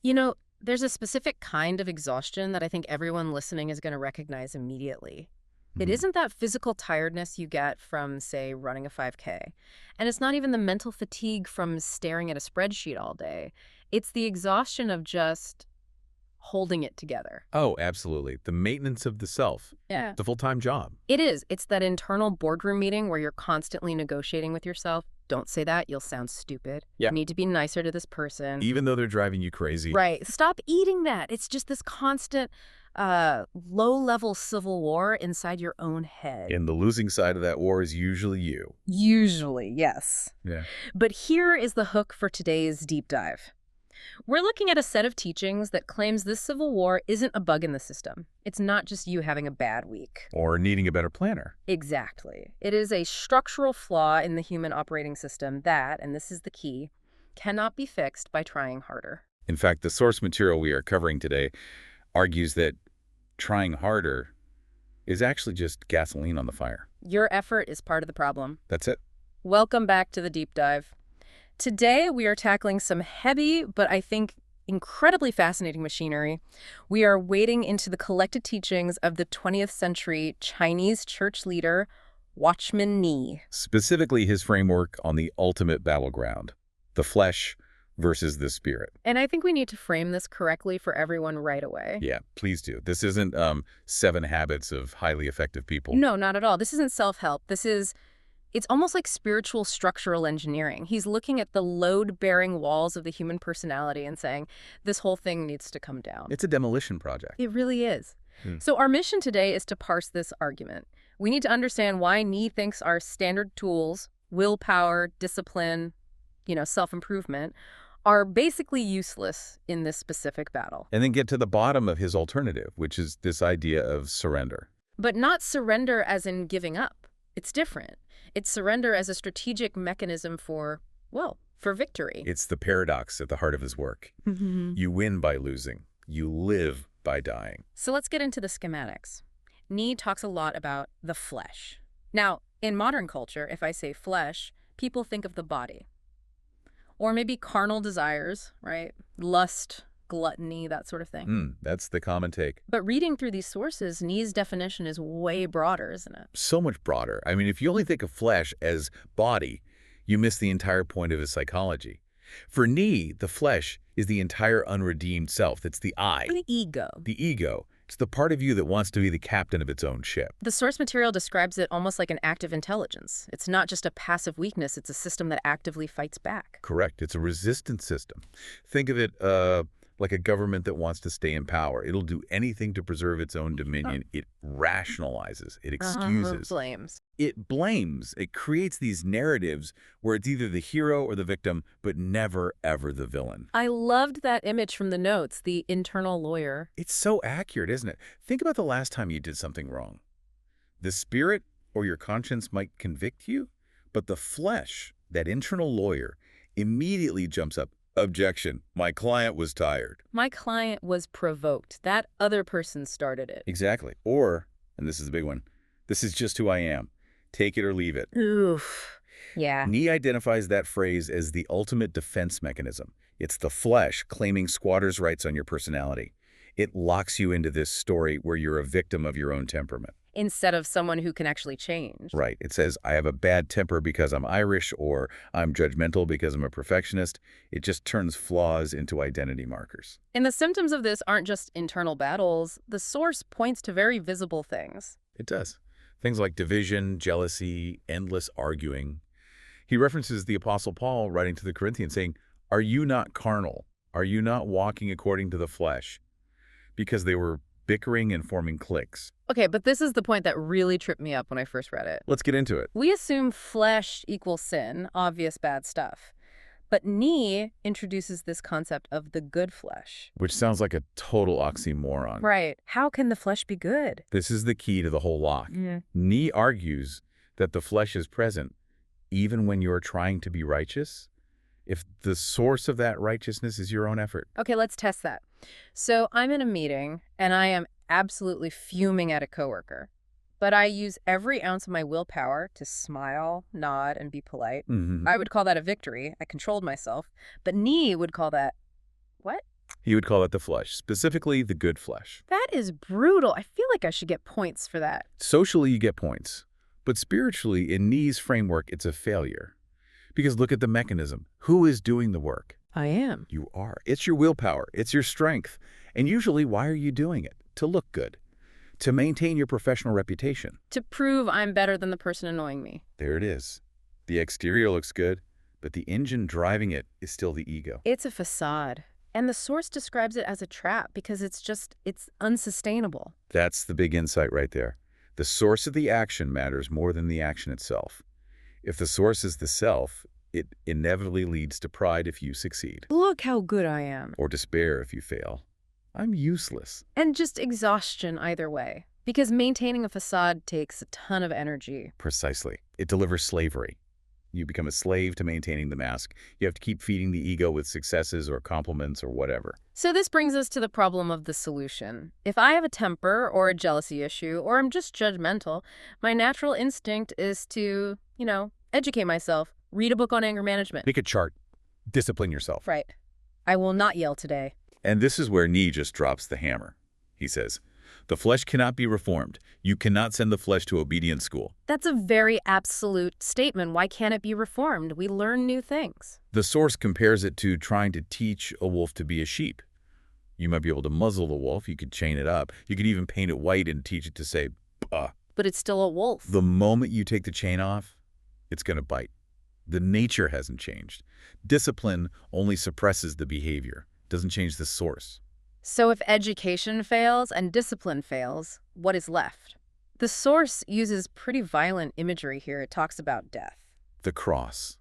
You know, there's a specific kind of exhaustion that I think everyone listening is going to recognize immediately. It Mhm. isn't that physical tiredness you get from, say, running a 5K. And it's not even the mental fatigue from staring at a spreadsheet all day. It's the exhaustion of just holding it together. Oh, absolutely. The maintenance of the self. Yeah. The full-time job. It is. It's that internal boardroom meeting where you're constantly negotiating with yourself. Don't say that. You'll sound stupid. Yeah. You need to be nicer to this person. Even though they're driving you crazy. Right. Stop eating that. It's just this constant low-level civil war inside your own head. And the losing side of that war is usually you. Usually, yes. Yeah. But here is the hook for today's deep dive. We're looking at a set of teachings that claims this civil war isn't a bug in the system. It's not just you having a bad week. Or needing a better planner. Exactly. It is a structural flaw in the human operating system that, and this is the key, cannot be fixed by trying harder. In fact, the source material we are covering today argues that trying harder is actually just gasoline on the fire. Your effort is part of the problem. That's it. Welcome back to the deep dive. Today, we are tackling some heavy, but I think incredibly fascinating machinery. We are wading into the collected teachings of the 20th century Chinese church leader, Watchman Nee. Specifically, his framework on the ultimate battleground, the flesh versus the spirit. And I think we need to frame this correctly for everyone right away. Yeah, please do. This isn't 7 habits of highly effective people. No, not at all. This isn't self-help. It's almost like spiritual structural engineering. He's looking at the load-bearing walls of the human personality and saying, this whole thing needs to come down. It's a demolition project. It really is. Hmm. So our mission today is to parse this argument. We need to understand why Nee thinks our standard tools, willpower, discipline, self-improvement, are basically useless in this specific battle. And then get to the bottom of his alternative, which is this idea of surrender. But not surrender as in giving up. It's different. It's surrender as a strategic mechanism for victory. It's the paradox at the heart of his work. You win by losing. You live by dying. So let's get into the schematics. Nee talks a lot about the flesh. Now, in modern culture, if I say flesh, people think of the body. Or maybe carnal desires, right? Lust, gluttony, that sort of thing. That's the common take. But reading through these sources, Nee's definition is way broader, isn't it? So much broader. I mean, if you only think of flesh as body, you miss the entire point of his psychology. For Nee, the flesh is the entire unredeemed self. That's the I. The ego. The ego. It's the part of you that wants to be the captain of its own ship. The source material describes it almost like an active intelligence. It's not just a passive weakness, it's a system that actively fights back. Correct. It's a resistance system. Think of it like a government that wants to stay in power. It'll do anything to preserve its own dominion. It rationalizes. It excuses. Blames. It blames. It creates these narratives where it's either the hero or the victim, but never, ever the villain. I loved that image from the notes, the internal lawyer. It's so accurate, isn't it? Think about the last time you did something wrong. The spirit or your conscience might convict you, but the flesh, that internal lawyer, immediately jumps up. Objection. My client was tired. My client was provoked. That other person started it. Exactly. Or, and this is the big one, this is just who I am. Take it or leave it. Oof. Yeah. Nee identifies that phrase as the ultimate defense mechanism. It's the flesh claiming squatter's rights on your personality. It locks you into this story where you're a victim of your own temperament. Instead of someone who can actually change. Right. It says, I have a bad temper because I'm Irish, or I'm judgmental because I'm a perfectionist. It just turns flaws into identity markers. And the symptoms of this aren't just internal battles. The source points to very visible things. It does. Things like division, jealousy, endless arguing. He references the Apostle Paul writing to the Corinthians saying, are you not carnal? Are you not walking according to the flesh? Because they were bickering and forming cliques. Okay, but this is the point that really tripped me up when I first read it. Let's get into it. We assume flesh equals sin, obvious bad stuff. But Nee introduces this concept of the good flesh. Which sounds like a total oxymoron. Right. How can the flesh be good? This is the key to the whole lock. Nee argues that the flesh is present even when you're trying to be righteous, if the source of that righteousness is your own effort. Okay, let's test that. So I'm in a meeting, and I am absolutely fuming at a coworker. But I use every ounce of my willpower to smile, nod, and be polite. I would call that a victory. I controlled myself. But Nee would call that, what? He would call that the flesh, specifically the good flesh. That is brutal. I feel like I should get points for that. Socially, you get points. But spiritually, in Nee's framework, it's a failure. Because look at the mechanism. Who is doing the work? I am. You are. It's your willpower. It's your strength. And usually, why are you doing it? To look good. To maintain your professional reputation. To prove I'm better than the person annoying me. There it is. The exterior looks good, but the engine driving it is still the ego. It's a facade. And the source describes it as a trap because it's unsustainable. That's the big insight right there. The source of the action matters more than the action itself. If the source is the self, it inevitably leads to pride if you succeed. Look how good I am. Or despair if you fail. I'm useless. And just exhaustion either way. Because maintaining a facade takes a ton of energy. Precisely. It delivers slavery. You become a slave to maintaining the mask. You have to keep feeding the ego with successes or compliments or whatever. So this brings us to the problem of the solution. If I have a temper or a jealousy issue, or I'm just judgmental, my natural instinct is to, educate myself, read a book on anger management. Make a chart. Discipline yourself. Right. I will not yell today. And this is where Nee just drops the hammer. He says, the flesh cannot be reformed. You cannot send the flesh to obedience school. That's a very absolute statement. Why can't it be reformed? We learn new things. The source compares it to trying to teach a wolf to be a sheep. You might be able to muzzle the wolf. You could chain it up. You could even paint it white and teach it to say, bah. But it's still a wolf. The moment you take the chain off, it's going to bite. The nature hasn't changed. Discipline only suppresses the behavior, doesn't change the source. So if education fails and discipline fails, what is left? The source uses pretty violent imagery here. It talks about death. The cross.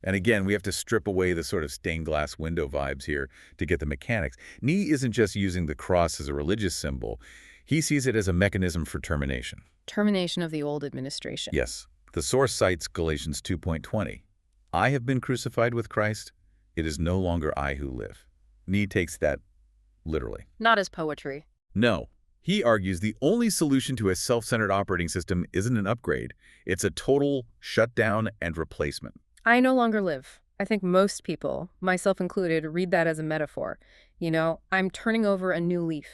And again, we have to strip away the sort of stained glass window vibes here to get the mechanics. Nee isn't just using the cross as a religious symbol. He sees it as a mechanism for termination. Termination of the old administration. Yes. The source cites Galatians 2:20. I have been crucified with Christ. It is no longer I who live. Nee takes that literally. Not as poetry. No. He argues the only solution to a self-centered operating system isn't an upgrade. It's a total shutdown and replacement. I no longer live. I think most people, myself included, read that as a metaphor. I'm turning over a new leaf.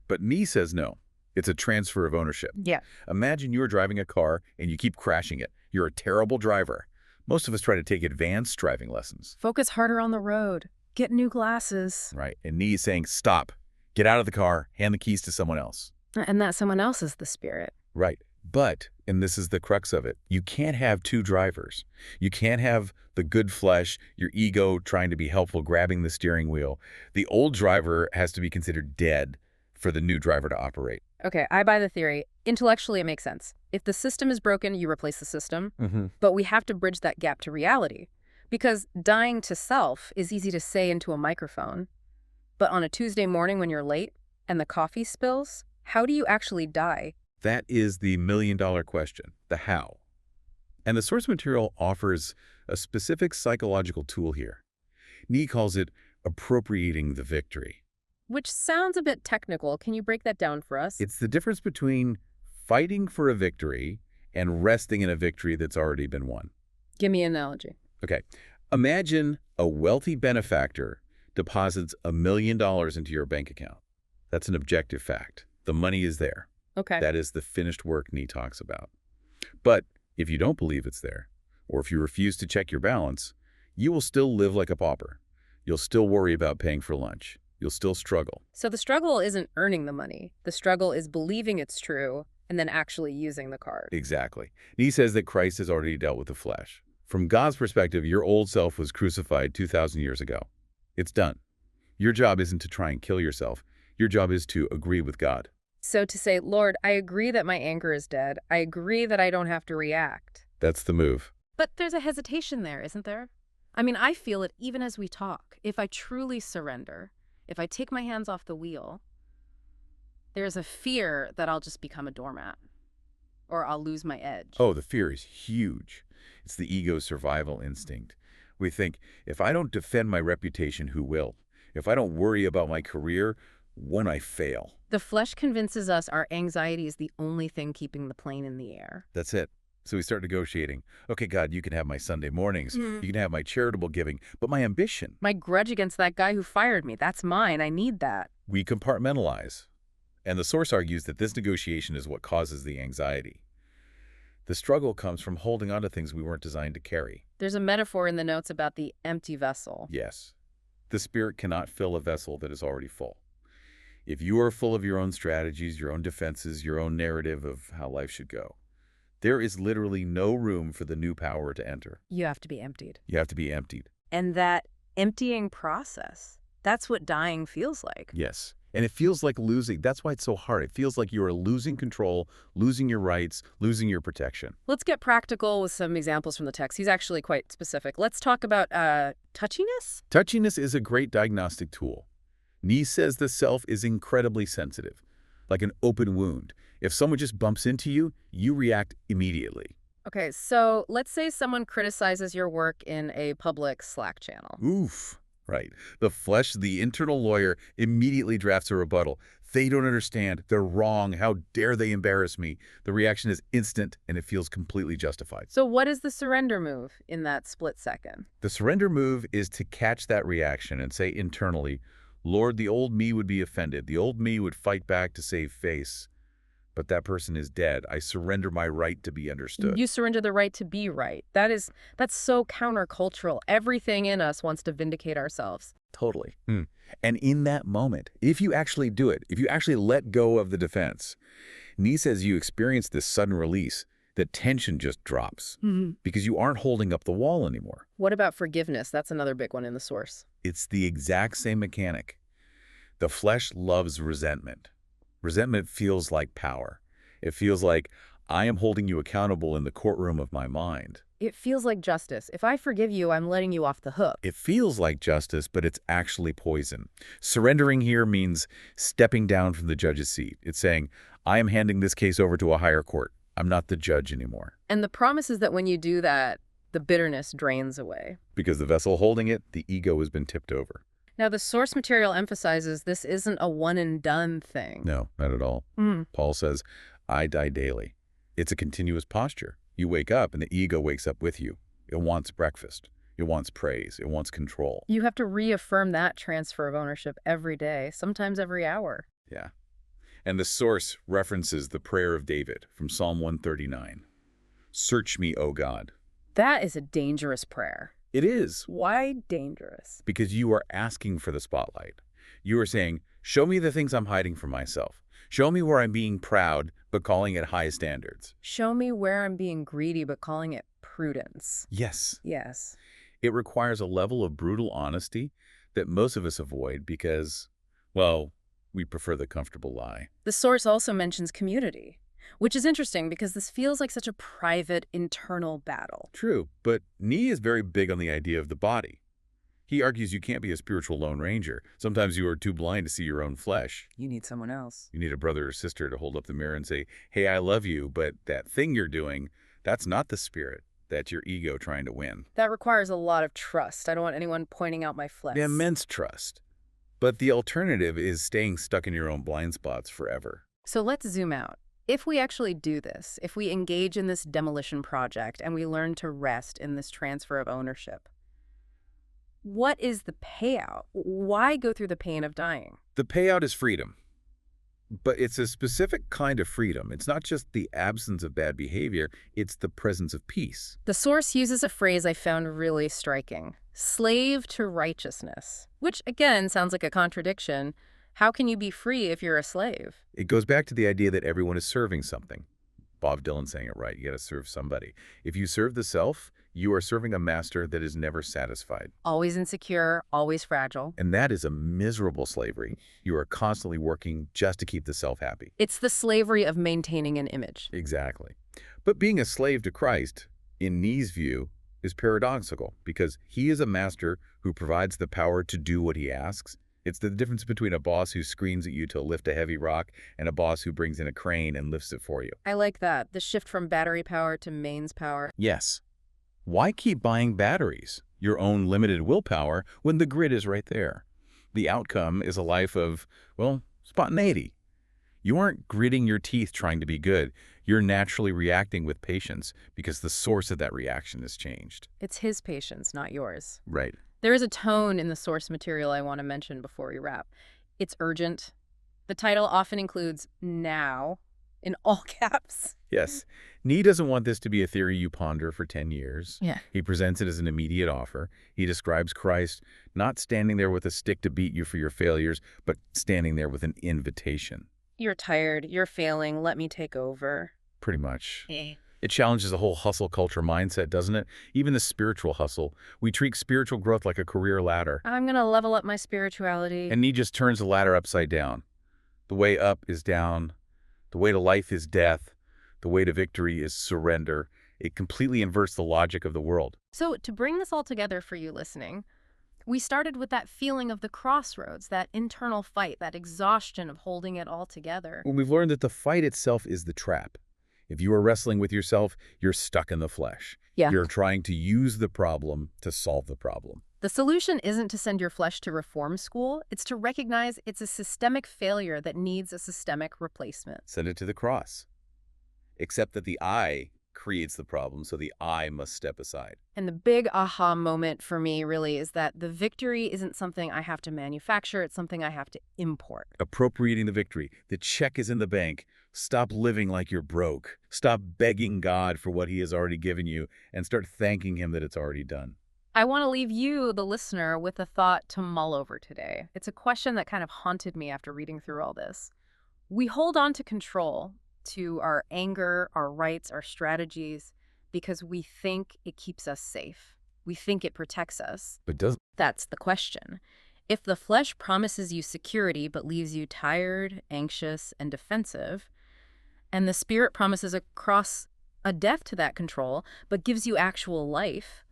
But Nee says no. It's a transfer of ownership. Yeah. Imagine you're driving a car and you keep crashing it. You're a terrible driver. Most of us try to take advanced driving lessons. Focus harder on the road. Get new glasses. Right. And Nee is saying, stop. Get out of the car. Hand the keys to someone else. And that someone else is the spirit. Right. But, and this is the crux of it, you can't have two drivers. You can't have the good flesh, your ego trying to be helpful, grabbing the steering wheel. The old driver has to be considered dead for the new driver to operate. Okay, I buy the theory. Intellectually, it makes sense. If the system is broken, you replace the system. But we have to bridge that gap to reality. Because dying to self is easy to say into a microphone. But on a Tuesday morning when you're late and the coffee spills, how do you actually die? That is the million-dollar question, the how. And the source material offers a specific psychological tool here. Nee calls it appropriating the victory. Which sounds a bit technical. Can you break that down for us? It's the difference between fighting for a victory and resting in a victory that's already been won. Give me an analogy. Okay. Imagine a wealthy benefactor deposits $1 million into your bank account. That's an objective fact. The money is there. Okay. That is the finished work Nee talks about. But if you don't believe it's there, or if you refuse to check your balance, you will still live like a pauper. You'll still worry about paying for lunch. You'll still struggle. So the struggle isn't earning the money. The struggle is believing it's true and then actually using the card. Exactly. Nee says that Christ has already dealt with the flesh. From God's perspective, your old self was crucified 2,000 years ago. It's done. Your job isn't to try and kill yourself. Your job is to agree with God. So to say, Lord, I agree that my anger is dead. I agree that I don't have to react. That's the move. But there's a hesitation there, isn't there? I mean, I feel it even as we talk. If I truly surrender, if I take my hands off the wheel, there's a fear that I'll just become a doormat or I'll lose my edge. Oh, the fear is huge. It's the ego's survival instinct. We think, if I don't defend my reputation, who will? If I don't worry about my career, when I fail. The flesh convinces us our anxiety is the only thing keeping the plane in the air. That's it. So we start negotiating. Okay, God, you can have my Sunday mornings. Mm. You can have my charitable giving. But my ambition, My grudge against that guy who fired me, that's mine. I need that. we compartmentalize. And the source argues that this negotiation is what causes the anxiety. The struggle comes from holding on to things we weren't designed to carry. There's a metaphor in the notes about the empty vessel. Yes, the Spirit cannot fill a vessel that is already full. If you are full of your own strategies, your own defenses, your own narrative of how life should go, there is literally no room for the new power to enter. You have to be emptied. You have to be emptied. And that emptying process, that's what dying feels like. Yes. And it feels like losing. That's why it's so hard. It feels like you are losing control, losing your rights, losing your protection. Let's get practical with some examples from the text. He's actually quite specific. Let's talk about touchiness. Touchiness is a great diagnostic tool. Nee says the self is incredibly sensitive, like an open wound. If someone just bumps into you, you react immediately. Okay, so let's say someone criticizes your work in a public Slack channel. Oof. Right. The flesh, the internal lawyer, immediately drafts a rebuttal. They don't understand. They're wrong. How dare they embarrass me? The reaction is instant, and it feels completely justified. So what is the surrender move in that split second? The surrender move is to catch that reaction and say internally, Lord, the old me would be offended. The old me would fight back to save face. But that person is dead. I surrender my right to be understood. You surrender the right to be right. That's so countercultural. Everything in us wants to vindicate ourselves. Totally. And in that moment, if you actually do it, if you actually let go of the defense, Nee says you experience this sudden release, the tension just drops because you aren't holding up the wall anymore. What about forgiveness? That's another big one in the source. It's the exact same mechanic. The flesh loves resentment. Resentment feels like power. It feels like I am holding you accountable in the courtroom of my mind. It feels like justice. If I forgive you, I'm letting you off the hook. It feels like justice, but it's actually poison. Surrendering here means stepping down from the judge's seat. It's saying, I am handing this case over to a higher court. I'm not the judge anymore. And the promise is that when you do that, the bitterness drains away. Because the vessel holding it, the ego has been tipped over. Now, the source material emphasizes this isn't a one-and-done thing. No, not at all. Paul says, I die daily. It's a continuous posture. You wake up and the ego wakes up with you. It wants breakfast. It wants praise. It wants control. You have to reaffirm that transfer of ownership every day, sometimes every hour. Yeah. And the source references the prayer of David from Psalm 139. Search me, O God. That is a dangerous prayer. It is. Why dangerous? Because you are asking for the spotlight. You are saying, show me the things I'm hiding from myself. Show me where I'm being proud, but calling it high standards. Show me where I'm being greedy, but calling it prudence. Yes. Yes. It requires a level of brutal honesty that most of us avoid because, well, we prefer the comfortable lie. The source also mentions community, which is interesting because this feels like such a private, internal battle. True, but Nee is very big on the idea of the body. He argues you can't be a spiritual Lone Ranger. Sometimes you are too blind to see your own flesh. You need someone else. You need a brother or sister to hold up the mirror and say, hey, I love you, but that thing you're doing, that's not the spirit. That's your ego trying to win. That requires a lot of trust. I don't want anyone pointing out my flesh. Immense trust. But the alternative is staying stuck in your own blind spots forever. So let's zoom out. If we actually do this, if we engage in this demolition project and we learn to rest in this transfer of ownership, what is the payout? Why go through the pain of dying? The payout is freedom. But it's a specific kind of freedom. It's not just the absence of bad behavior, it's the presence of peace. The source uses a phrase I found really striking, slave to righteousness, which again sounds like a contradiction. How can you be free if you're a slave? It goes back to the idea that everyone is serving something. Bob Dylan saying it right, you gotta serve somebody. If you serve the self, you are serving a master that is never satisfied. Always insecure, always fragile. And that is a miserable slavery. You are constantly working just to keep the self happy. It's the slavery of maintaining an image. Exactly. But being a slave to Christ, in Nee's view, is paradoxical because he is a master who provides the power to do what he asks. It's the difference between a boss who screams at you to lift a heavy rock and a boss who brings in a crane and lifts it for you. I like that, the shift from battery power to mains power. Yes. Why keep buying batteries, your own limited willpower, when the grid is right there? The outcome is a life of, well, spontaneity. You aren't gritting your teeth trying to be good. You're naturally reacting with patience because the source of that reaction has changed. It's his patience, not yours. Right. There is a tone in the source material I want to mention before we wrap. It's urgent. The title often includes now in all caps. Yes. Nee doesn't want this to be a theory you ponder for 10 years. Yeah. He presents it as an immediate offer. He describes Christ not standing there with a stick to beat you for your failures, but standing there with an invitation. You're tired. You're failing. Let me take over. Pretty much. Eh. It challenges the whole hustle culture mindset, doesn't it? Even the spiritual hustle. We treat spiritual growth like a career ladder. I'm going to level up my spirituality. And Nee just turns the ladder upside down. The way up is down. The way to life is death. The way to victory is surrender. It completely inverts the logic of the world. So to bring this all together for you listening, we started with that feeling of the crossroads, that internal fight, that exhaustion of holding it all together. When we've learned that the fight itself is the trap. If you are wrestling with yourself, you're stuck in the flesh. Yeah. You're trying to use the problem to solve the problem. The solution isn't to send your flesh to reform school. It's to recognize it's a systemic failure that needs a systemic replacement. Send it to the cross. Except that the I creates the problem, so the I must step aside. And the big aha moment for me really is that the victory isn't something I have to manufacture. It's something I have to import. Appropriating the victory. The check is in the bank. Stop living like you're broke. Stop begging God for what he has already given you and start thanking him that it's already done. I want to leave you, the listener, with a thought to mull over today. It's a question that kind of haunted me after reading through all this. We hold on to control, to our anger, our rights, our strategies, because we think it keeps us safe. We think it protects us. But doesn't. That's the question. If the flesh promises you security but leaves you tired, anxious, and defensive, and the spirit promises a death to that control but gives you actual life,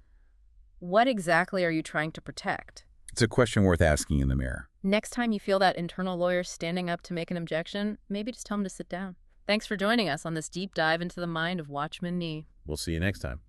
what exactly are you trying to protect? It's a question worth asking in the mirror. Next time you feel that internal lawyer standing up to make an objection, maybe just tell him to sit down. Thanks for joining us on this deep dive into the mind of Watchman Nee. We'll see you next time.